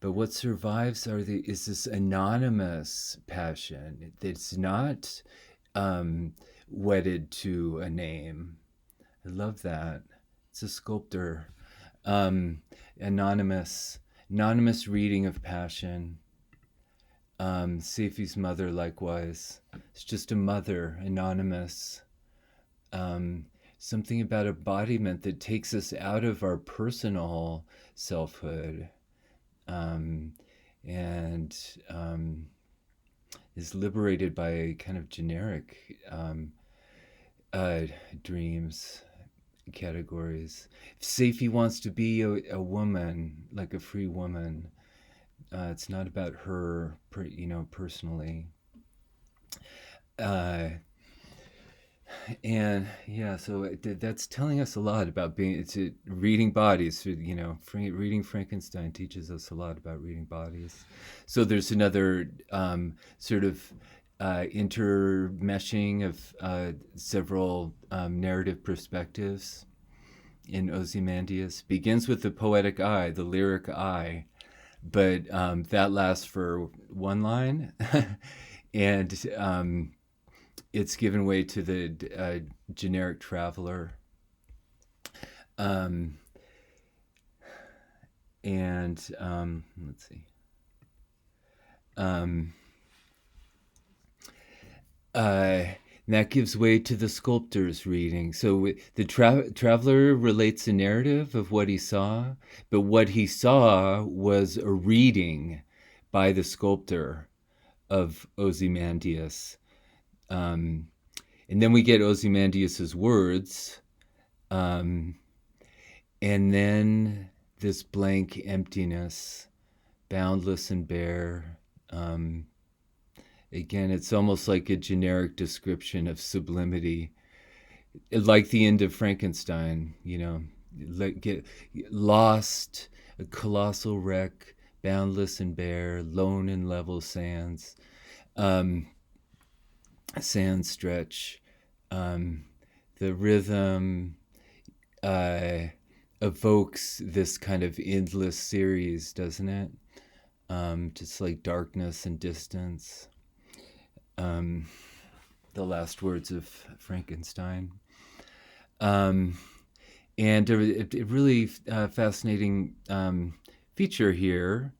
But what survives is this anonymous passion that's not wedded to a name. I love that. It's a sculptor. Anonymous reading of passion. Safi's mother, likewise. It's just a mother, anonymous. Something about embodiment that takes us out of our personal selfhood. And is liberated by kind of generic dreams, categories. If Safi wants to be a woman, like a free woman, it's not about her, personally. And yeah, so that's telling us a lot about reading bodies. Reading Frankenstein teaches us a lot about reading bodies. So there's another sort of intermeshing of several narrative perspectives in Ozymandias. Begins with the poetic eye, the lyric eye, but that lasts for one line, and it's given way to the generic traveler. And let's see. That gives way to the sculptor's reading. So the traveler relates a narrative of what he saw, but what he saw was a reading by the sculptor of Ozymandias. And then we get Ozymandias's words, and then this blank emptiness, boundless and bare, again, it's almost like a generic description of sublimity, like the end of Frankenstein. Like get lost, a colossal wreck, boundless and bare, lone in level sands, um, sand stretch. The rhythm uh, evokes this kind of endless series, doesn't it? Just like darkness and distance. The last words of Frankenstein. And a really fascinating feature here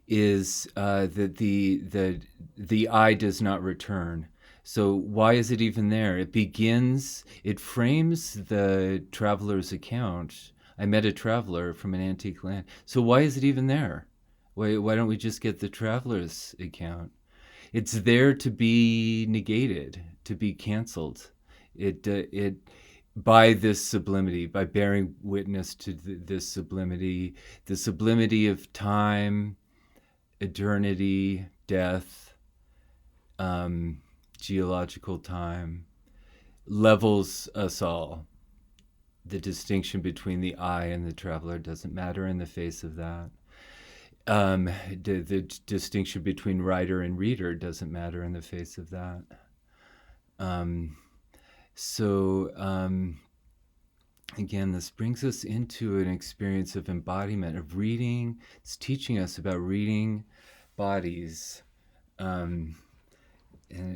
is that the eye does not return. So why is it even there? It frames the traveler's account. I met a traveler from an antique land. So why is it even there? Why don't we just get the traveler's account? It's there to be negated, to be canceled. It by this sublimity, by bearing witness to this sublimity, the sublimity of time, eternity, death, geological time, levels us all. The distinction between the I and the traveler doesn't matter in the face of that. The distinction between writer and reader doesn't matter in the face of that. Again, this brings us into an experience of embodiment, of reading. It's teaching us about reading bodies,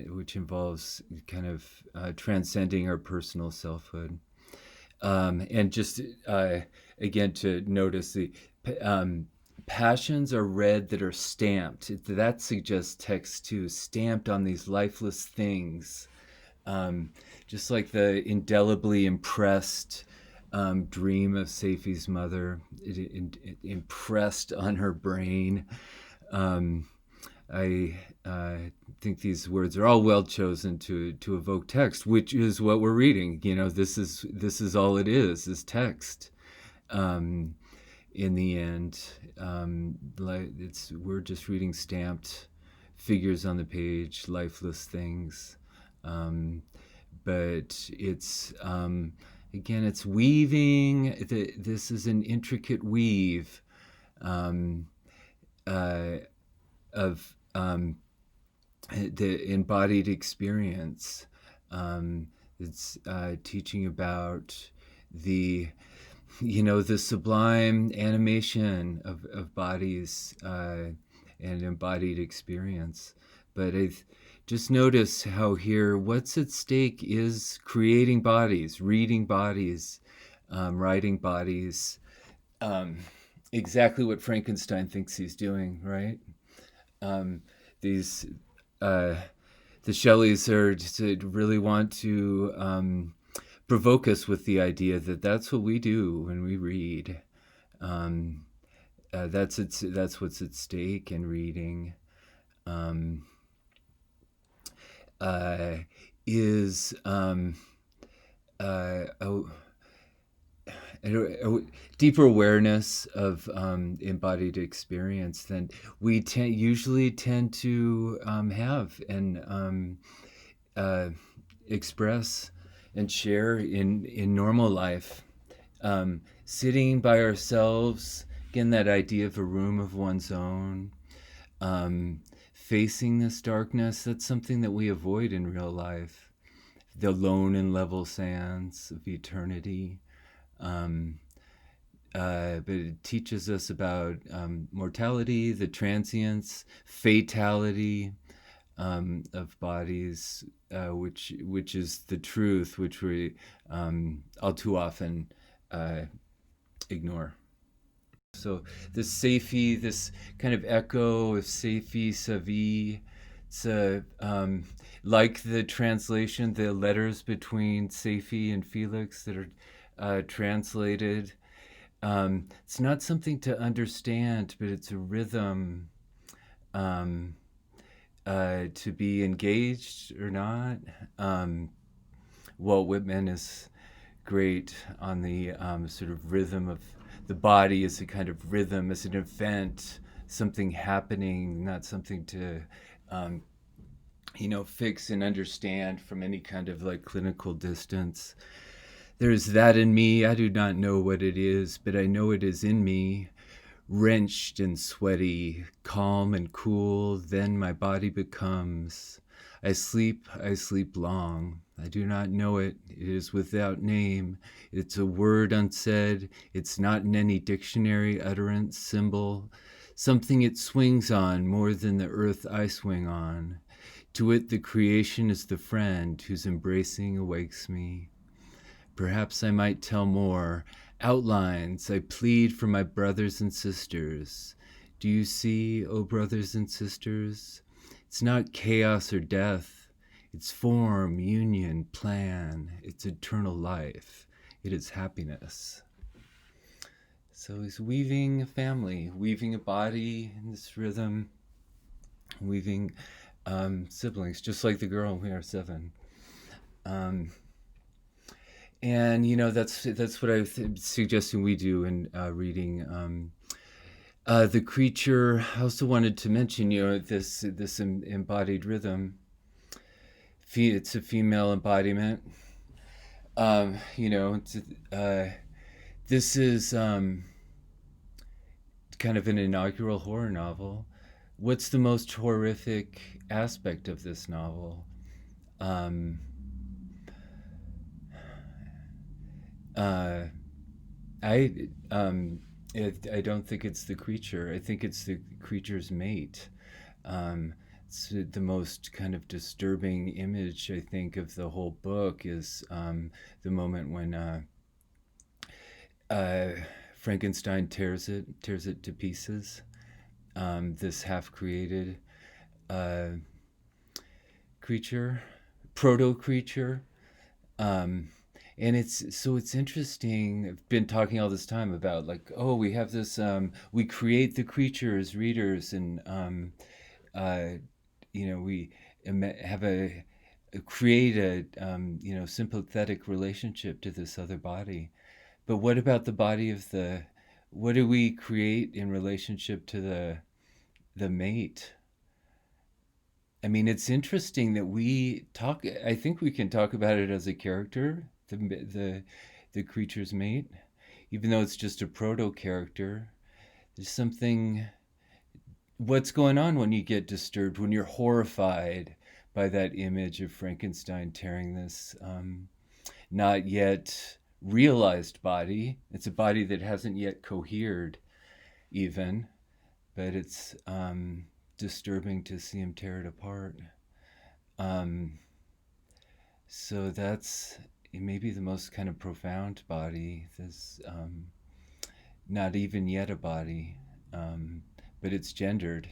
which involves kind of transcending our personal selfhood. And just, again, to notice the passions are read that are stamped. That suggests text too, stamped on these lifeless things. Just like the indelibly impressed dream of Seifi's mother, it impressed on her brain. I think these words are all well chosen to evoke text, which is what we're reading. This is all it is text. In the end, we're just reading stamped figures on the page, lifeless things. But it's again, it's weaving. This is an intricate weave of the embodied experience. It's teaching about the sublime animation of bodies and embodied experience. But just notice how here what's at stake is creating bodies, reading bodies, writing bodies. Exactly what Frankenstein thinks he's doing, right? The Shelleys really want to provoke us with the idea that that's what we do when we read. That's what's at stake in reading. Is a deeper awareness of embodied experience than we usually tend to have and express and share in normal life. Sitting by ourselves, again, that idea of a room of one's own, facing this darkness, that's something that we avoid in real life. The lone and level sands of eternity. But it teaches us about mortality, the transience, fatality of bodies, which is the truth, which we all too often ignore. So this Seifi, this kind of echo of Seifi, Savi, it's like the translation, the letters between Seifi and Felix that are translated. It's not something to understand, but it's a rhythm to be engaged or not. Walt Whitman is great on the sort of rhythm of the body as a kind of rhythm, as an event something happening, not something to, um, fix and understand from any kind of like clinical distance. There's that in me. I do not know what it is, but I know it is in me, wrenched and sweaty, calm and cool. Then my body becomes. I sleep long. I do not know it. It is without name. It's a word unsaid. It's not in any dictionary, utterance, symbol. Something it swings on more than the earth I swing on. To it, the creation is the friend whose embracing awakes me. Perhaps I might tell more. Outlines, I plead for my brothers and sisters. Do you see, O brothers and sisters? It's not chaos or death. It's form, union, plan. It's eternal life. It is happiness. So he's weaving a family, weaving a body in this rhythm, weaving siblings, just like the girl. We are 7. And that's what I'm suggesting we do in reading the creature. I also wanted to mention this embodied rhythm. It's a female embodiment. This is kind of an inaugural horror novel. What's the most horrific aspect of this novel? Uh, I I don't think it's the creature. I think it's the creature's mate. It's the most kind of disturbing image I think of the whole book is the moment when uh, Frankenstein tears it to pieces. This half-created uh, creature, proto creature. Um, and it's interesting. I've been talking all this time about like, oh, we have this, we create the creature as readers, and uh, we have create a sympathetic relationship to this other body. But what about the body of what do we create in relationship to the mate? I mean, it's interesting that we talk. I think we can talk about it as a character, the creature's mate, even though it's just a proto character. There's something. What's going on when you get disturbed, when you're horrified by that image of Frankenstein tearing this not yet realized body? It's a body that hasn't yet cohered, even, but it's disturbing to see him tear it apart. Um, so that's maybe the most kind of profound body. This not even yet a body, but it's gendered.